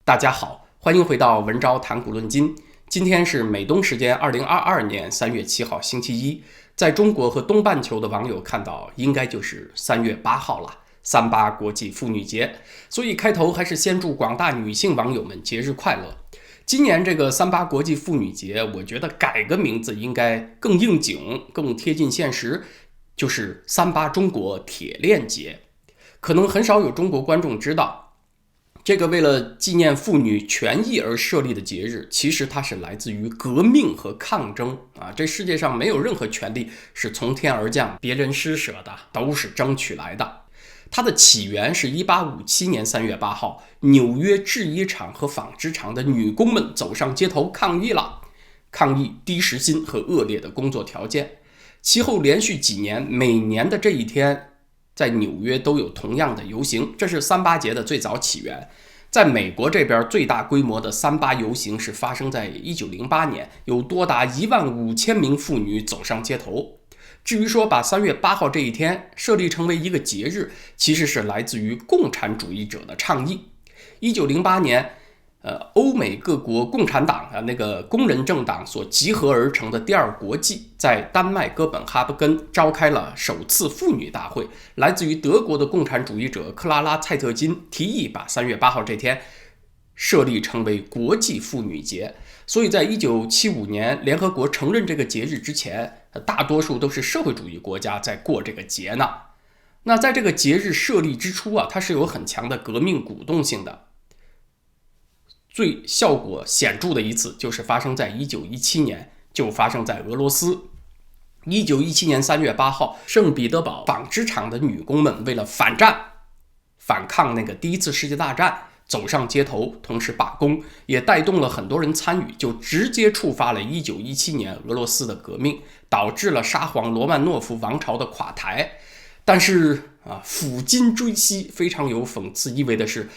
大家好，欢迎回到文昭谈古论今。今天是美东时间2022年3月7号星期一，在中国和东半球的网友看到应该就是3月8号了，38国际妇女节。所以开头还是先祝广大女性网友们节日快乐。今年这个38国际妇女节，我觉得改个名字应该更应景，更贴近现实，就是38中国铁链节。可能很少有中国观众知道，这个为了纪念妇女权益而设立的节日，其实它是来自于革命和抗争啊！这世界上没有任何权利是从天而降、别人施舍的，都是争取来的。它的起源是1857年3月8号，纽约制衣厂和纺织厂的女工们走上街头抗议了，抗议低时薪和恶劣的工作条件。其后连续几年，每年的这一天，在纽约都有同样的游行，这是38节的最早起源。在美国这边，最大规模的38游行是发生在1908年，有多达15000名妇女走上街头。至于说把3月8号这一天设立成为一个节日，其实是来自于共产主义者的倡议。1908年欧美各国共产党那个工人政党所集合而成的第二国际，在丹麦哥本哈根召开了首次妇女大会。来自于德国的共产主义者克拉拉蔡特金提议把3月8号这天设立成为国际妇女节。所以在1975年联合国承认这个节日之前，大多数都是社会主义国家在过这个节呢。那在这个节日设立之初它是有很强的革命鼓动性的。最效果显著的一次就是发生在1917年，就发生在俄罗斯。1917年3月8号，圣彼得堡纺织厂的女工们为了反抗那个第一次世界大战，走上街头，同时罢工，也带动了很多人参与，就直接触发了1917年俄罗斯的革命，导致了沙皇罗曼诺夫王朝的垮台。但是抚今追昔，非常有讽刺意味的是，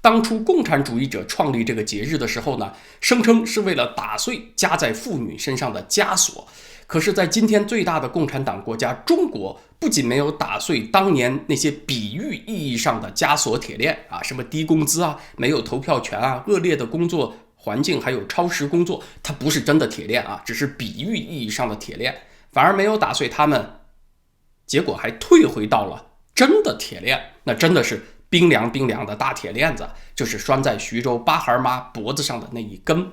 当初共产主义者创立这个节日的时候呢，声称是为了打碎加在妇女身上的枷锁。可是在今天最大的共产党国家中国，不仅没有打碎当年那些比喻意义上的枷锁铁链什么低工资没有投票权恶劣的工作环境，还有超时工作，它不是真的铁链只是比喻意义上的铁链，反而没有打碎它们，结果还退回到了真的铁链。那真的是冰凉的大铁链子，就是拴在徐州八孩妈脖子上的那一根。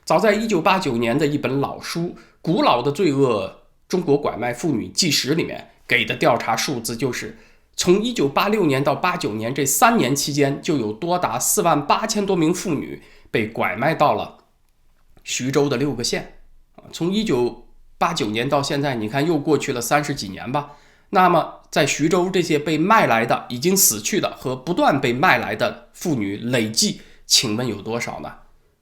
早在1989年的一本老书《古老的罪恶：中国拐卖妇女纪实》里面给的调查数字就是，从1986年到89年这3年期间，就有多达48000多名妇女被拐卖到了徐州的6个县。从1989年到现在，你看又过去了30几年吧。那么在徐州这些被卖来的、已经死去的和不断被卖来的妇女累计，请问有多少呢？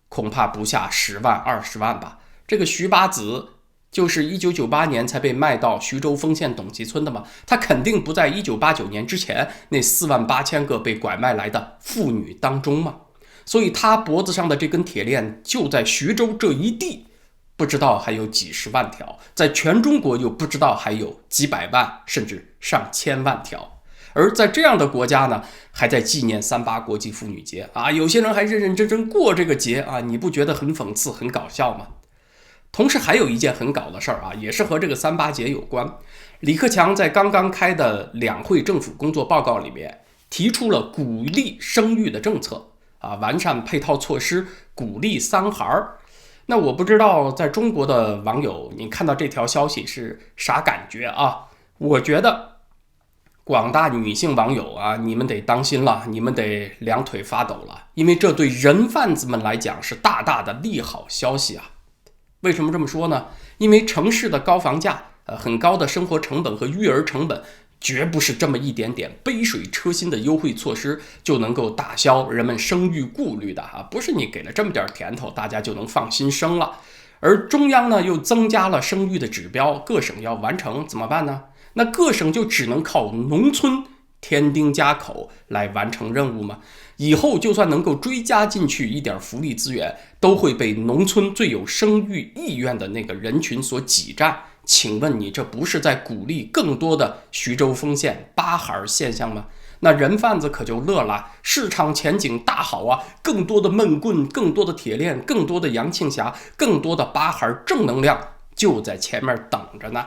恐怕不下10万、20万吧。这个徐八子就是1998年才被卖到徐州丰县董集村的嘛，他肯定不在1989年之前那48000个被拐卖来的妇女当中嘛。所以他脖子上的这根铁链就在徐州这一地，不知道还有几十万条，在全中国又不知道还有几百万甚至上千万条。而在这样的国家呢，还在纪念38国际妇女节有些人还认认真真过这个节你不觉得很讽刺很搞笑吗？同时还有一件很搞的事儿也是和这个38节有关。李克强在刚刚开的两会政府工作报告里面提出了鼓励生育的政策完善配套措施，鼓励3孩。那我不知道在中国的网友，你看到这条消息是啥感觉我觉得广大女性网友你们得当心了，你们得两腿发抖了，因为这对人贩子们来讲是大大的利好消息为什么这么说呢？因为城市的高房价很高的生活成本和育儿成本，绝不是这么一点点杯水车薪的优惠措施就能够打消人们生育顾虑的不是你给了这么点甜头，大家就能放心生了。而中央呢又增加了生育的指标，各省要完成，怎么办呢？那各省就只能靠农村添丁加口来完成任务吗？以后就算能够追加进去一点福利资源，都会被农村最有生育意愿的那个人群所挤占。请问你这不是在鼓励更多的徐州丰县8孩现象吗？那人贩子可就乐了，市场前景大好啊，更多的闷棍，更多的铁链，更多的杨庆霞，更多的八孩正能量就在前面等着呢。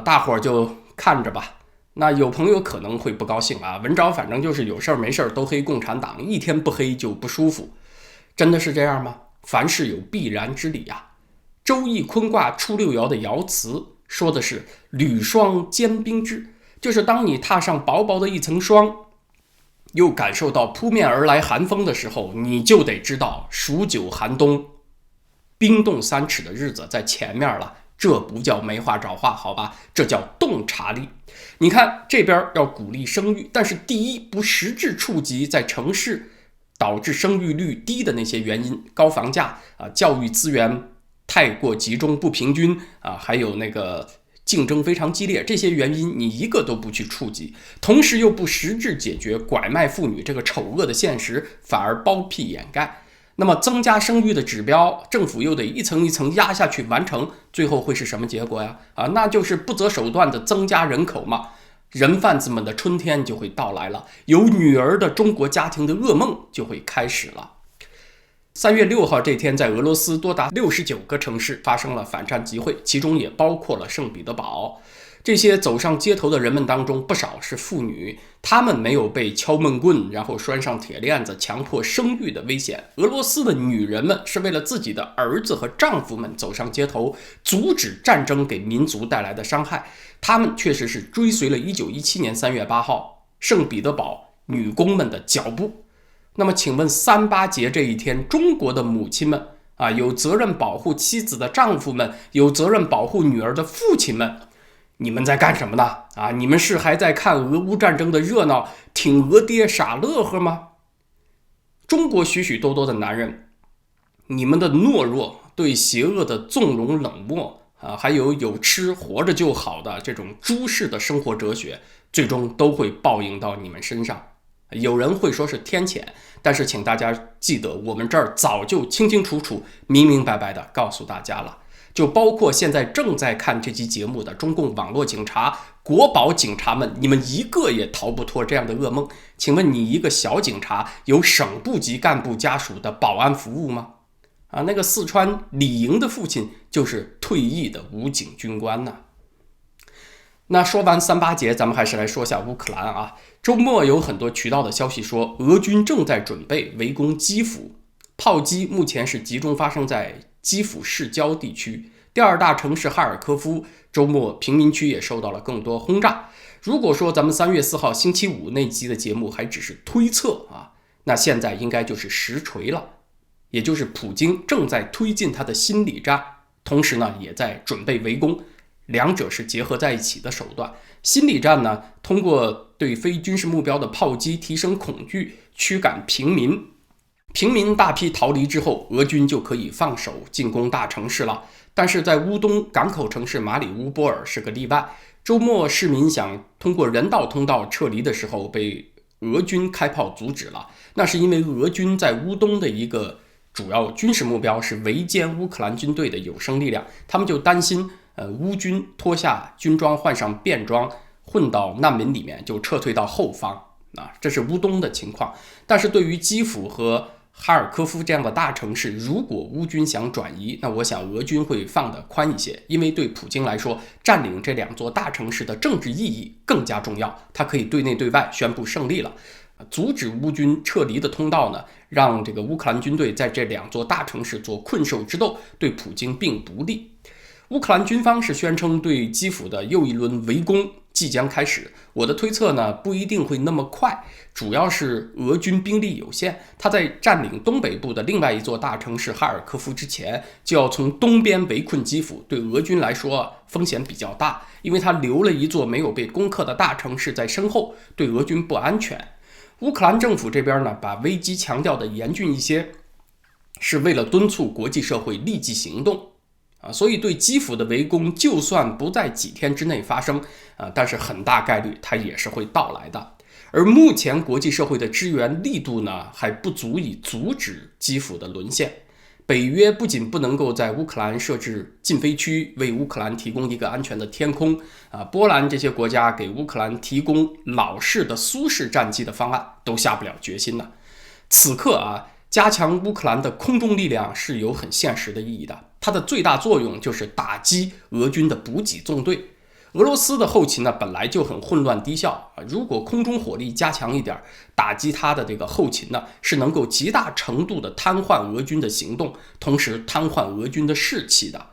大伙儿就看着吧。那有朋友可能会不高兴啊，文昭反正就是有事没事都黑共产党，一天不黑就不舒服。真的是这样吗？凡事有必然之理啊。周易坤卦初六爻的爻辞说的是履霜坚冰之，就是当你踏上薄薄的一层霜，又感受到扑面而来寒风的时候，你就得知道数九寒冬，冰冻3尺的日子在前面了。这不叫没话找话，好吧，这叫洞察力。你看这边要鼓励生育，但是第一不实质触及在城市导致生育率低的那些原因，高房价教育资源太过集中不平均还有那个竞争非常激烈，这些原因你一个都不去触及，同时又不实质解决拐卖妇女这个丑恶的现实，反而包庇掩盖。那么增加生育的指标，政府又得一层一层压下去完成，最后会是什么结果呀？那就是不择手段的增加人口嘛。人贩子们的春天就会到来了，有女儿的中国家庭的噩梦就会开始了。3月6号这天，在俄罗斯多达69个城市发生了反战集会，其中也包括了圣彼得堡。这些走上街头的人们当中，不少是妇女，她们没有被敲闷棍，然后拴上铁链子，强迫生育的危险。俄罗斯的女人们是为了自己的儿子和丈夫们走上街头，阻止战争给民族带来的伤害。她们确实是追随了1917年3月8号圣彼得堡女工们的脚步。那么请问3·8节这一天，中国的母亲们有责任保护妻子的丈夫们，有责任保护女儿的父亲们，你们在干什么呢？你们是还在看俄乌战争的热闹，挺俄爹傻乐呵吗？中国许许多多的男人，你们的懦弱，对邪恶的纵容冷漠还有吃活着就好的这种猪式的生活哲学，最终都会报应到你们身上。有人会说是天谴，但是请大家记得，我们这儿早就清清楚楚、明明白白的告诉大家了。就包括现在正在看这期节目的中共网络警察、国保警察们，你们一个也逃不脱这样的噩梦。请问你一个小警察有省部级干部家属的保安服务吗？那个四川李莹的父亲就是退役的武警军官呢。那说完3·8节，咱们还是来说下乌克兰周末有很多渠道的消息说，俄军正在准备围攻基辅，炮击目前是集中发生在基辅市郊地区，第2大城市哈尔科夫周末平民区也受到了更多轰炸。如果说咱们3月4号星期五那集的节目还只是推测那现在应该就是实锤了，也就是普京正在推进他的心理战，同时呢也在准备围攻，两者是结合在一起的手段。心理战呢，通过对非军事目标的炮击提升恐惧，驱赶平民。平民大批逃离之后，俄军就可以放手进攻大城市了。但是在乌东港口城市马里乌波尔是个例外。周末市民想通过人道通道撤离的时候，被俄军开炮阻止了。那是因为俄军在乌东的一个主要军事目标是围歼乌克兰军队的有生力量，他们就担心乌军脱下军装换上便装混到难民里面，就撤退到后方这是乌东的情况。但是对于基辅和哈尔科夫这样的大城市，如果乌军想转移，那我想俄军会放得宽一些，因为对普京来说，占领这2座大城市的政治意义更加重要，他可以对内对外宣布胜利了。阻止乌军撤离的通道呢，让这个乌克兰军队在这2座大城市做困兽之斗，对普京并不利。乌克兰军方是宣称对基辅的又一轮围攻即将开始，我的推测呢不一定会那么快，主要是俄军兵力有限，他在占领东北部的另外一座大城市哈尔科夫之前，就要从东边围困基辅，对俄军来说风险比较大，因为他留了一座没有被攻克的大城市在身后，对俄军不安全。乌克兰政府这边呢，把危机强调的严峻一些，是为了敦促国际社会立即行动所以对基辅的围攻就算不在几天之内发生但是很大概率它也是会到来的。而目前国际社会的支援力度呢，还不足以阻止基辅的沦陷。北约不仅不能够在乌克兰设置禁飞区，为乌克兰提供一个安全的天空波兰这些国家给乌克兰提供老式的苏式战机的方案都下不了决心呢。此刻加强乌克兰的空中力量是有很现实的意义的，它的最大作用就是打击俄军的补给纵队。俄罗斯的后勤呢本来就很混乱低效如果空中火力加强一点，打击它的这个后勤呢，是能够极大程度的瘫痪俄军的行动，同时瘫痪俄军的士气的。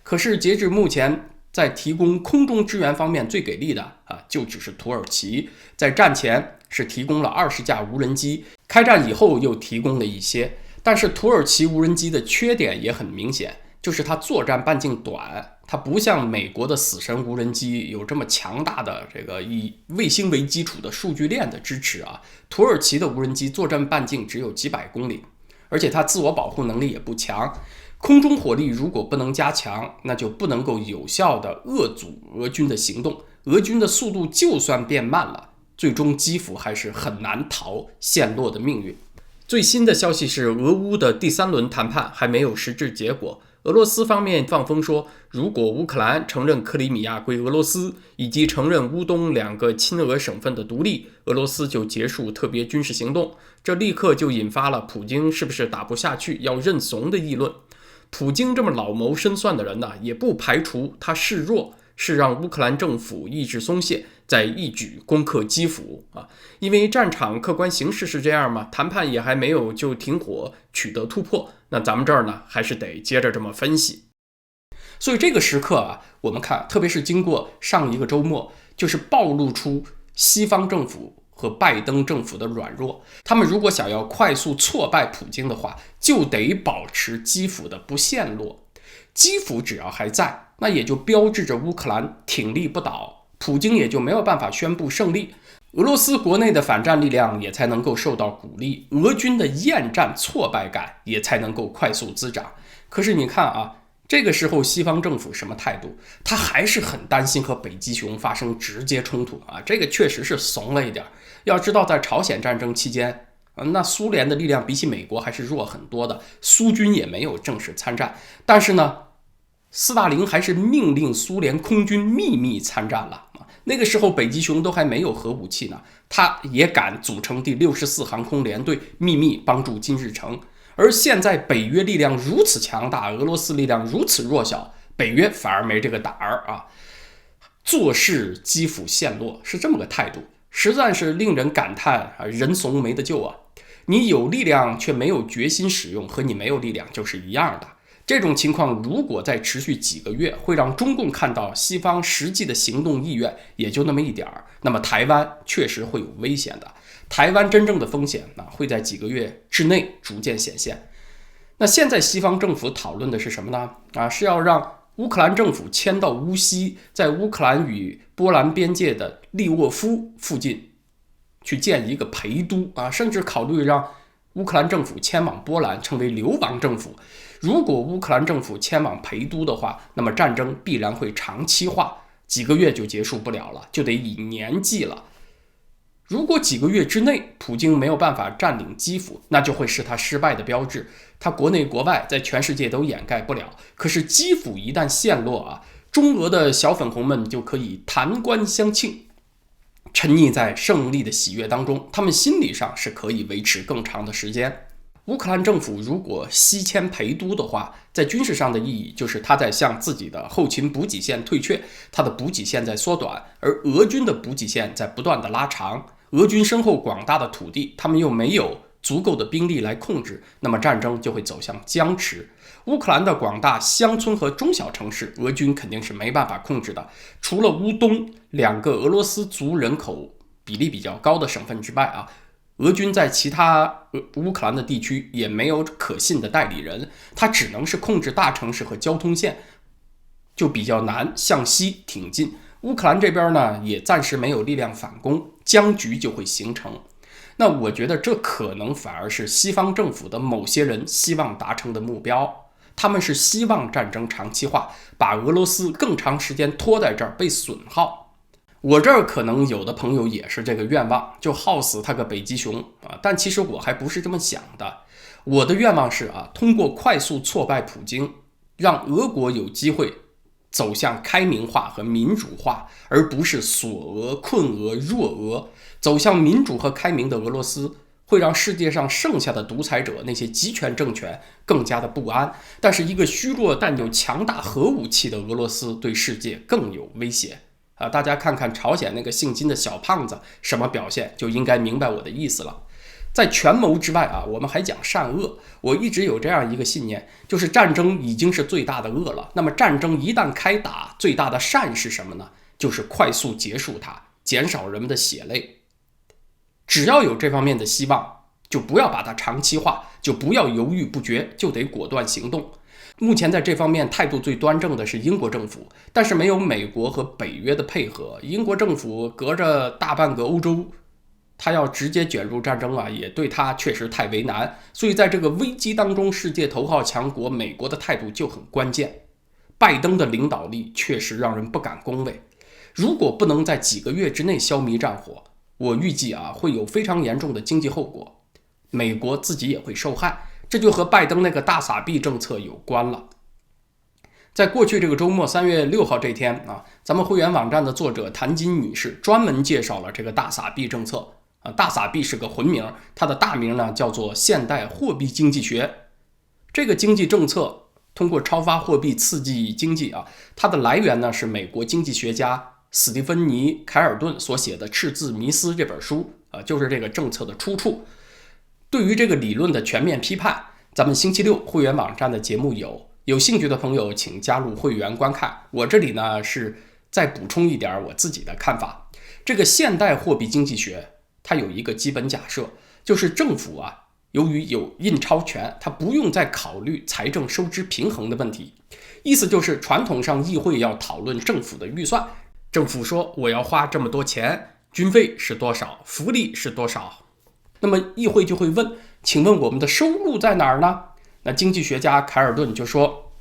可是截至目前，在提供空中支援方面最给力的就只是土耳其，在战前是提供了20架无人机，开战以后又提供了一些，但是土耳其无人机的缺点也很明显，就是它作战半径短，它不像美国的死神无人机有这么强大的这个以卫星为基础的数据链的支持土耳其的无人机作战半径只有几百公里，而且它自我保护能力也不强。空中火力如果不能加强，那就不能够有效的遏阻俄军的行动，俄军的速度就算变慢了，最终基辅还是很难逃陷落的命运。最新的消息是，俄乌的第3轮谈判还没有实质结果。俄罗斯方面放风说，如果乌克兰承认克里米亚归俄罗斯，以及承认乌东2个亲俄省份的独立，俄罗斯就结束特别军事行动。这立刻就引发了普京是不是打不下去要认怂的议论。普京这么老谋深算的人呢，也不排除他示弱，是让乌克兰政府意志松懈，再一举攻克基辅因为战场客观形势是这样嘛，谈判也还没有就停火取得突破，那咱们这儿呢还是得接着这么分析。所以这个时刻我们看，特别是经过上一个周末，就是暴露出西方政府和拜登政府的软弱，他们如果想要快速挫败普京的话，就得保持基辅的不陷落。基辅只要还在，那也就标志着乌克兰挺立不倒，普京也就没有办法宣布胜利，俄罗斯国内的反战力量也才能够受到鼓励，俄军的厌战挫败感也才能够快速滋长。可是你看这个时候西方政府什么态度？他还是很担心和北极熊发生直接冲突这个确实是怂了一点。要知道在朝鲜战争期间那苏联的力量比起美国还是弱很多的，苏军也没有正式参战，但是呢斯大林还是命令苏联空军秘密参战了那个时候北极熊都还没有核武器呢，他也敢组成第64航空联队秘密帮助金日成。而现在北约力量如此强大，俄罗斯力量如此弱小，北约反而没这个胆儿坐视基辅陷落，是这么个态度，实在是令人感叹人怂没得救你有力量却没有决心使用，和你没有力量就是一样的。这种情况如果再持续几个月，会让中共看到西方实际的行动意愿也就那么一点儿，那么台湾确实会有危险的。台湾真正的风险会在几个月之内逐渐显现。那现在西方政府讨论的是什么呢？是要让乌克兰政府迁到乌西，在乌克兰与波兰边界的利沃夫附近去建一个陪都甚至考虑让乌克兰政府迁往波兰，成为流亡政府。如果乌克兰政府迁往陪都的话，那么战争必然会长期化，几个月就结束不了了，就得以年计了。如果几个月之内普京没有办法占领基辅，那就会是他失败的标志，他国内国外在全世界都掩盖不了。可是基辅一旦陷落中俄的小粉红们就可以弹冠相庆，沉溺在胜利的喜悦当中，他们心理上是可以维持更长的时间。乌克兰政府如果西迁陪都的话，在军事上的意义就是他在向自己的后勤补给线退却，他的补给线在缩短，而俄军的补给线在不断的拉长。俄军身后广大的土地，他们又没有足够的兵力来控制，那么战争就会走向僵持。乌克兰的广大乡村和中小城市，俄军肯定是没办法控制的。除了乌东2个俄罗斯族人口比例比较高的省份之外俄军在其他乌克兰的地区也没有可信的代理人，他只能是控制大城市和交通线，就比较难向西挺进。乌克兰这边呢，也暂时没有力量反攻，僵局就会形成。那我觉得这可能反而是西方政府的某些人希望达成的目标，他们是希望战争长期化，把俄罗斯更长时间拖在这儿被损耗。我这儿可能有的朋友也是这个愿望，就耗死他个北极熊但其实我还不是这么想的。我的愿望是通过快速挫败普京，让俄国有机会走向开明化和民主化，而不是锁俄、困俄、弱俄。走向民主和开明的俄罗斯会让世界上剩下的独裁者，那些集权政权更加的不安，但是一个虚弱但有强大核武器的俄罗斯对世界更有威胁。大家看看朝鲜那个姓金的小胖子什么表现，就应该明白我的意思了。在权谋之外我们还讲善恶。我一直有这样一个信念，就是战争已经是最大的恶了。那么战争一旦开打，最大的善是什么呢？就是快速结束它，减少人们的血泪。只要有这方面的希望，就不要把它长期化，就不要犹豫不决，就得果断行动。目前在这方面态度最端正的是英国政府，但是没有美国和北约的配合，英国政府隔着大半个欧洲，他要直接卷入战争也对他确实太为难。所以在这个危机当中，世界头号强国美国的态度就很关键。拜登的领导力确实让人不敢恭维。如果不能在几个月之内消弭战火，我预计会有非常严重的经济后果，美国自己也会受害。这就和拜登那个大撒币政策有关了。在过去这个周末3月6号这天咱们会员网站的作者谭金女士专门介绍了这个大撒币政策。大撒币是个混名，它的大名呢叫做现代货币经济学。这个经济政策通过超发货币刺激经济它的来源呢是美国经济学家史蒂芬妮·凯尔顿所写的《赤字迷思》这本书就是这个政策的出处。对于这个理论的全面批判，咱们星期六会员网站的节目有兴趣的朋友请加入会员观看。我这里呢是再补充一点我自己的看法。这个现代货币经济学它有一个基本假设，就是政府由于有印钞权，它不用再考虑财政收支平衡的问题。意思就是传统上议会要讨论政府的预算，政府说我要花这么多钱，军费是多少，福利是多少，那么议会就会问，请问我们的收入在哪儿呢？那经济学家凯尔顿就说，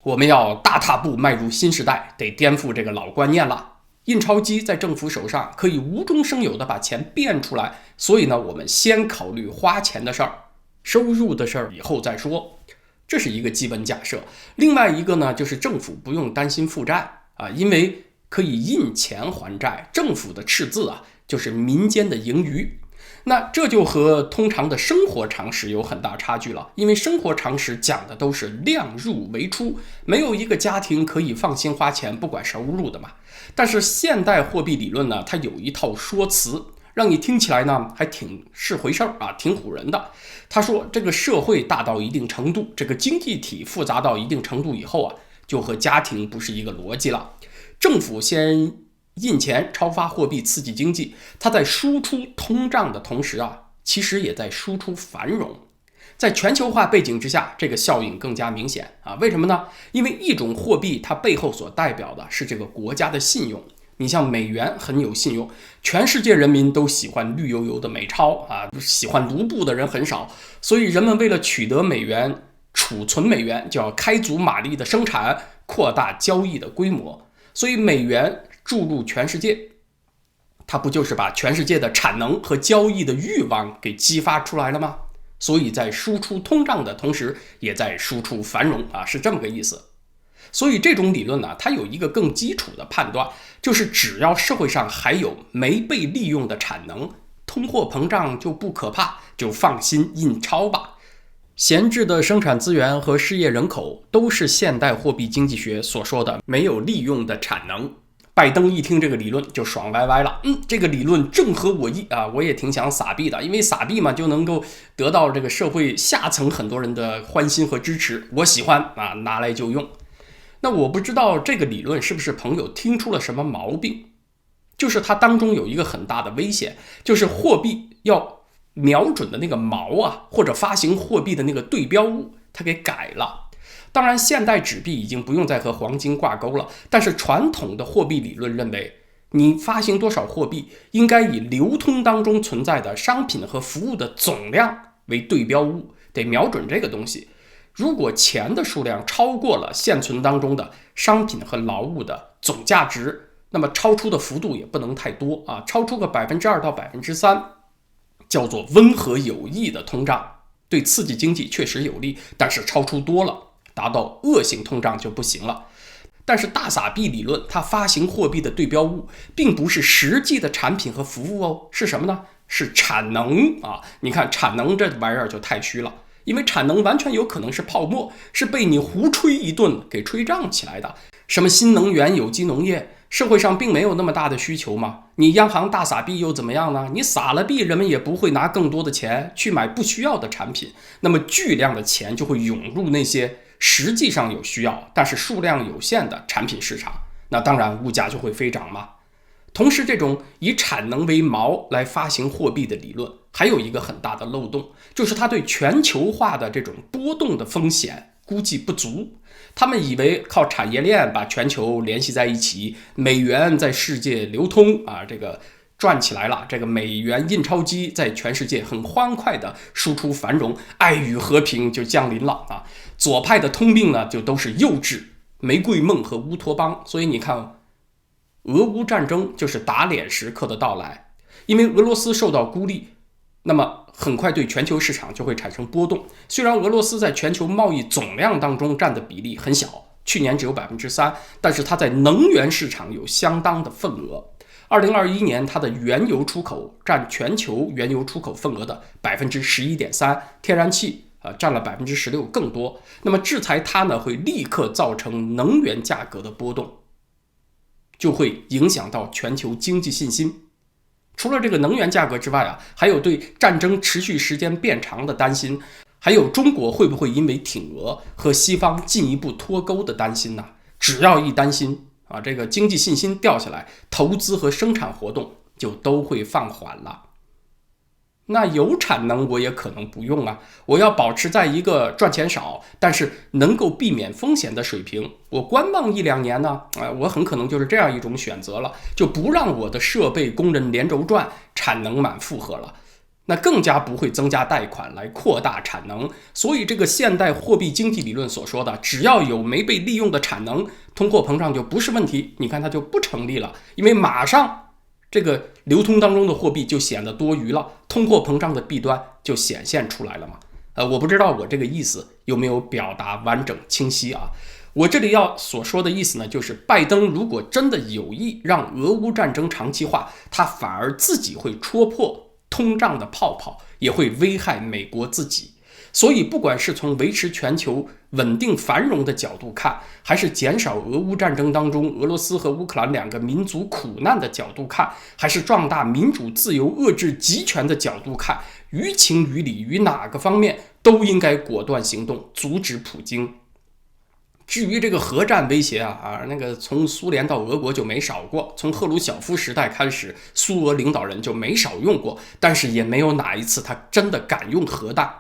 我们要大踏步迈入新时代，得颠覆这个老观念了。印钞机在政府手上可以无中生有的把钱变出来，所以呢，我们先考虑花钱的事儿，收入的事儿以后再说。这是一个基本假设。另外一个呢，就是政府不用担心负债因为可以印钱还债，政府的赤字就是民间的盈余。那这就和通常的生活常识有很大差距了，因为生活常识讲的都是量入为出，没有一个家庭可以放心花钱不管收入的嘛。但是现代货币理论呢，它有一套说辞，让你听起来呢还挺是回事挺唬人的。他说这个社会大到一定程度，这个经济体复杂到一定程度以后就和家庭不是一个逻辑了。政府先印钱超发货币刺激经济，它在输出通胀的同时其实也在输出繁荣。在全球化背景之下，这个效应更加明显为什么呢？因为一种货币它背后所代表的是这个国家的信用。你像美元很有信用，全世界人民都喜欢绿油油的美钞喜欢卢布的人很少，所以人们为了取得美元、储存美元，就要开足马力的生产，扩大交易的规模。所以美元注入全世界，它不就是把全世界的产能和交易的欲望给激发出来了吗？所以在输出通胀的同时，也在输出繁荣是这么个意思。所以这种理论呢，它有一个更基础的判断，就是只要社会上还有没被利用的产能，通货膨胀就不可怕，就放心印钞吧。闲置的生产资源和失业人口都是现代货币经济学所说的没有利用的产能。拜登一听这个理论就爽歪歪了，这个理论正合我意我也挺想撒币的，因为撒币嘛就能够得到这个社会下层很多人的欢心和支持，我喜欢拿来就用。那我不知道这个理论是不是朋友听出了什么毛病，就是它当中有一个很大的危险，就是货币要瞄准的那个锚或者发行货币的那个对标物它给改了。当然现代纸币已经不用再和黄金挂钩了，但是传统的货币理论认为，你发行多少货币应该以流通当中存在的商品和服务的总量为对标物，得瞄准这个东西。如果钱的数量超过了现存当中的商品和劳务的总价值，那么超出的幅度也不能太多超出个2%到3%，叫做温和有益的通胀。对刺激经济确实有利，但是超出多了，达到恶性通胀就不行了。但是大撒币理论，它发行货币的对标物并不是实际的产品和服务哦，是什么呢？是产能啊！你看产能这玩意儿就太虚了，因为产能完全有可能是泡沫，是被你胡吹一顿给吹胀起来的。什么新能源、有机农业，社会上并没有那么大的需求嘛。你央行大撒币又怎么样呢？你撒了币，人们也不会拿更多的钱去买不需要的产品，那么巨量的钱就会涌入那些实际上有需要但是数量有限的产品市场，那当然物价就会飞涨嘛。同时，这种以产能为锚来发行货币的理论还有一个很大的漏洞，就是它对全球化的这种波动的风险估计不足。他们以为靠产业链把全球联系在一起，美元在世界流通啊，这个转起来了，这个美元印钞机在全世界很欢快的输出繁荣，爱与和平就降临了啊。左派的通病呢，就都是幼稚、玫瑰梦和乌托邦。所以你看，俄乌战争就是打脸时刻的到来，因为俄罗斯受到孤立，那么很快对全球市场就会产生波动。虽然俄罗斯在全球贸易总量当中占的比例很小，去年只有 3%， 但是它在能源市场有相当的份额。2021年，它的原油出口占全球原油出口份额的 11.3%， 天然气占了 16% 更多。那么制裁它呢，会立刻造成能源价格的波动，就会影响到全球经济信心。除了这个能源价格之外啊，还有对战争持续时间变长的担心，还有中国会不会因为挺俄和西方进一步脱钩的担心呢？只要一担心啊，这个经济信心掉下来，投资和生产活动就都会放缓了。那有产能我也可能不用啊，我要保持在一个赚钱少但是能够避免风险的水平，我观望1-2年呢，我很可能就是这样一种选择了，就不让我的设备工人连轴转，产能满负荷了，那更加不会增加贷款来扩大产能。所以这个现代货币经济理论所说的只要有没被利用的产能，通货膨胀就不是问题，你看它就不成立了，因为马上这个流通当中的货币就显得多余了，通货膨胀的弊端就显现出来了嘛。我不知道我这个意思有没有表达完整清晰啊？我这里要所说的意思呢，就是拜登如果真的有意让俄乌战争长期化，他反而自己会戳破通胀的泡泡，也会危害美国自己。所以不管是从维持全球稳定繁荣的角度看，还是减少俄乌战争当中俄罗斯和乌克兰两个民族苦难的角度看，还是壮大民主自由遏制集权的角度看，于情于理于哪个方面都应该果断行动，阻止普京。至于这个核战威胁那个从苏联到俄国就没少过，从赫鲁晓夫时代开始，苏俄领导人就没少用过，但是也没有哪一次他真的敢用核弹。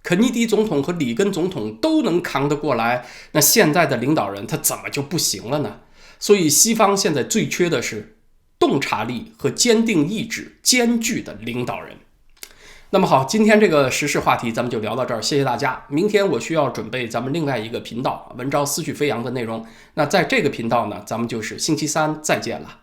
肯尼迪总统和里根总统都能扛得过来，那现在的领导人他怎么就不行了呢？所以西方现在最缺的是洞察力和坚定意志兼具的领导人。那么好，今天这个时事话题咱们就聊到这儿，谢谢大家。明天我需要准备咱们另外一个频道文昭思绪飞扬的内容，那在这个频道呢，咱们就是星期三再见了。